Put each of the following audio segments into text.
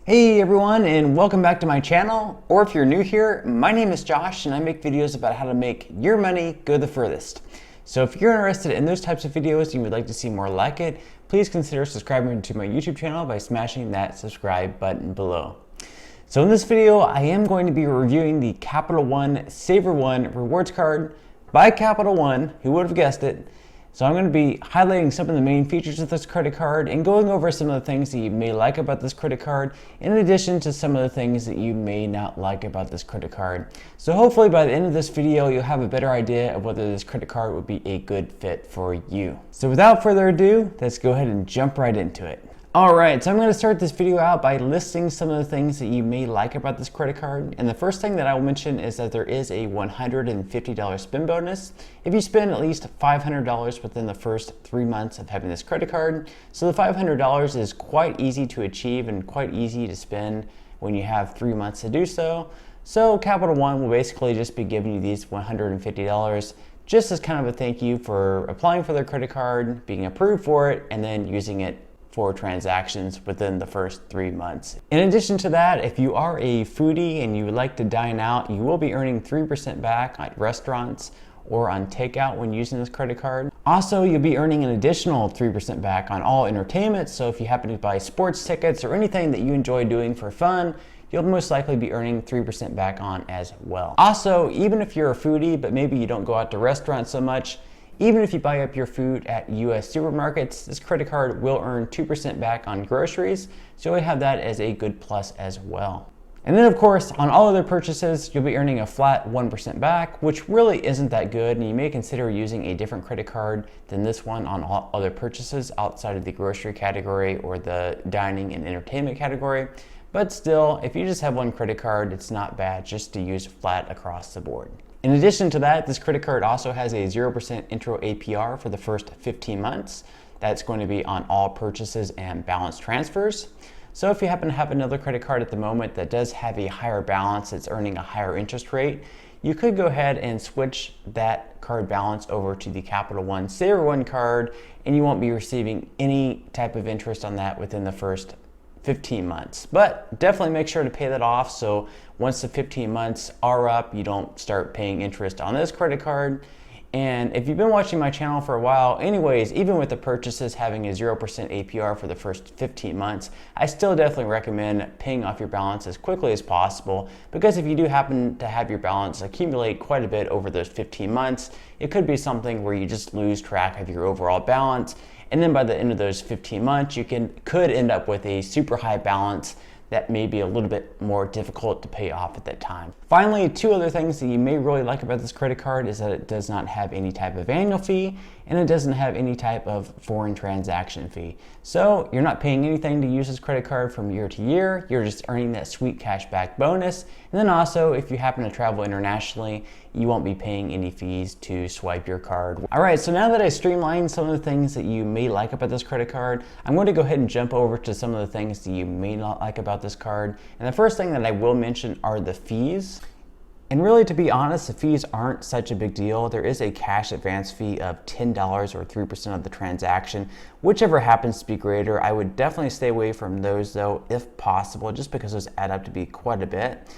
Hey everyone, and welcome back to my channel. Or if you're new here, my name is Josh and I make videos about how to make your money go the furthest. So if you're interested in those types of videos and you would like to see more like it, please consider subscribing to my YouTube channel by smashing that subscribe button below. So in this video, I am going to be reviewing the Capital One Savor One rewards card by Capital One. Who would have guessed it? So I'm going to be highlighting some of the main features of this credit card and going over some of the things that you may like about this credit card, in addition to some of the things that you may not like about this credit card. So hopefully by the end of this video, you'll have a better idea of whether this credit card would be a good fit for you. So without further ado, let's go ahead and jump right into it. Alright, so I'm going to start this video out by listing some of the things that you may like about this credit card. And the first thing that I will mention is that there is a $150 spend bonus if you spend at least $500 within the first 3 months of having this credit card. So the $500 is quite easy to achieve and quite easy to spend when you have 3 months to do so. So Capital One will basically just be giving you these $150 just as kind of a thank you for applying for their credit card, being approved for it, and then using it for transactions within the first 3 months. In addition to that, if you are a foodie and you would like to dine out, you will be earning 3% back at restaurants or on takeout when using this credit card. Also, you'll be earning an additional 3% back on all entertainment. So if you happen to buy sports tickets or anything that you enjoy doing for fun, you'll most likely be earning 3% back on as well. Also, even if you're a foodie, but maybe you don't go out to restaurants so much, even if you buy up your food at US supermarkets, this credit card will earn 2% back on groceries, so we have that as a good plus as well. And then of course, on all other purchases, you'll be earning a flat 1% back, which really isn't that good, and you may consider using a different credit card than this one on all other purchases outside of the grocery category or the dining and entertainment category. But still, if you just have one credit card, it's not bad just to use flat across the board. In addition to that, this credit card also has a 0% intro APR for the first 15 months. That's going to be on all purchases and balance transfers. So if you happen to have another credit card at the moment that does have a higher balance, it's earning a higher interest rate, you could go ahead and switch that card balance over to the Capital One Savor One card, and you won't be receiving any type of interest on that within the first 15 months. But definitely make sure to pay that off, so once the 15 months are up, you don't start paying interest on this credit card. And if you've been watching my channel for a while, anyways, even with the purchases having a 0% APR for the first 15 months, I still definitely recommend paying off your balance as quickly as possible, because if you do happen to have your balance accumulate quite a bit over those 15 months, it could be something where you just lose track of your overall balance. And then by the end of those 15 months, you could end up with a super high balance that may be a little bit more difficult to pay off at that time. Finally, two other things that you may really like about this credit card is that it does not have any type of annual fee, and it doesn't have any type of foreign transaction fee. So you're not paying anything to use this credit card from year to year, you're just earning that sweet cashback bonus. And then also, if you happen to travel internationally, you won't be paying any fees to swipe your card. All right, so now that I streamlined some of the things that you may like about this credit card, I'm going to go ahead and jump over to some of the things that you may not like about this card. And the first thing that I will mention are the fees. And really, to be honest, the fees aren't such a big deal. There is a cash advance fee of $10 or 3% of the transaction. Whichever happens to be greater, I would definitely stay away from those though, if possible, just because those add up to be quite a bit.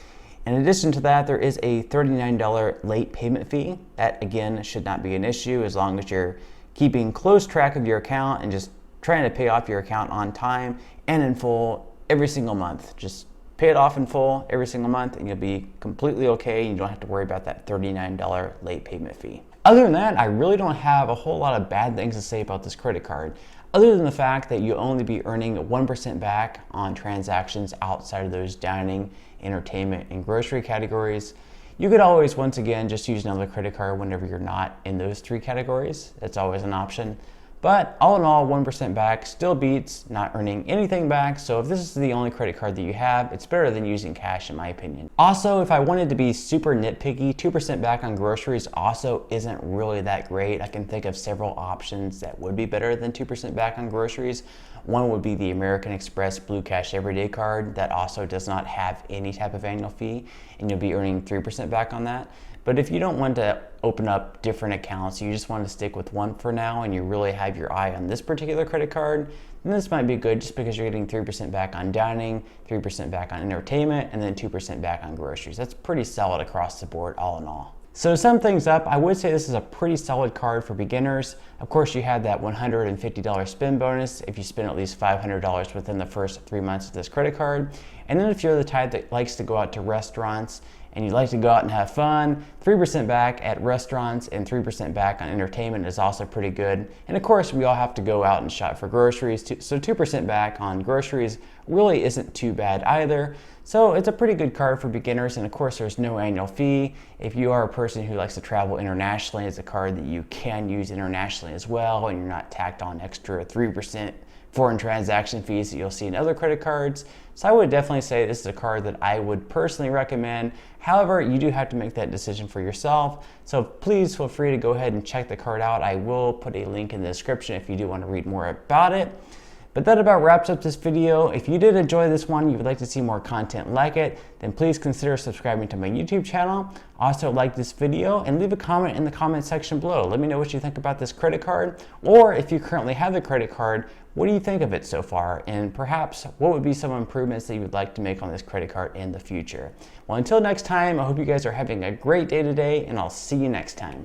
In addition to that, there is a $39 late payment fee. That again should not be an issue as long as you're keeping close track of your account and just trying to pay off your account on time and in full every single month. Just pay it off in full every single month and you'll be completely okay, and you don't have to worry about that $39 late payment fee. Other than that, I really don't have a whole lot of bad things to say about this credit card, other than the fact that you'll only be earning 1% back on transactions outside of those dining, entertainment, and grocery categories. You could always, once again, just use another credit card whenever you're not in those three categories. That's always an option. But all in all, 1% back still beats not earning anything back. So if this is the only credit card that you have, it's better than using cash in my opinion. Also, if I wanted to be super nitpicky, 2% back on groceries also isn't really that great. I can think of several options that would be better than 2% back on groceries. One would be the American Express Blue Cash Everyday Card that also does not have any type of annual fee, and you'll be earning 3% back on that. But if you don't want to open up different accounts, you just want to stick with one for now, and you really have your eye on this particular credit card, then this might be good just because you're getting 3% back on dining, 3% back on entertainment, and then 2% back on groceries. That's pretty solid across the board, all in all. So to sum things up, I would say this is a pretty solid card for beginners. Of course, you have that $150 spend bonus if you spend at least $500 within the first 3 months of this credit card. And then if you're the type that likes to go out to restaurants and you like to go out and have fun, 3% back at restaurants and 3% back on entertainment is also pretty good. And of course, we all have to go out and shop for groceries, so 2% back on groceries really isn't too bad either. So it's a pretty good card for beginners, and of course there's no annual fee. If you are a person who likes to travel internationally, it's a card that you can use internationally as well, and you're not tacked on extra 3% foreign transaction fees that you'll see in other credit cards. So I would definitely say this is a card that I would personally recommend. However, you do have to make that decision for yourself. So please feel free to go ahead and check the card out. I will put a link in the description if you do want to read more about it. But that about wraps up this video. If you did enjoy this one, you would like to see more content like it, then please consider subscribing to my YouTube channel. Also like this video and leave a comment in the comment section below. Let me know what you think about this credit card, or if you currently have the credit card, what do you think of it so far? And perhaps what would be some improvements that you would like to make on this credit card in the future? Well, until next time, I hope you guys are having a great day today, and I'll see you next time.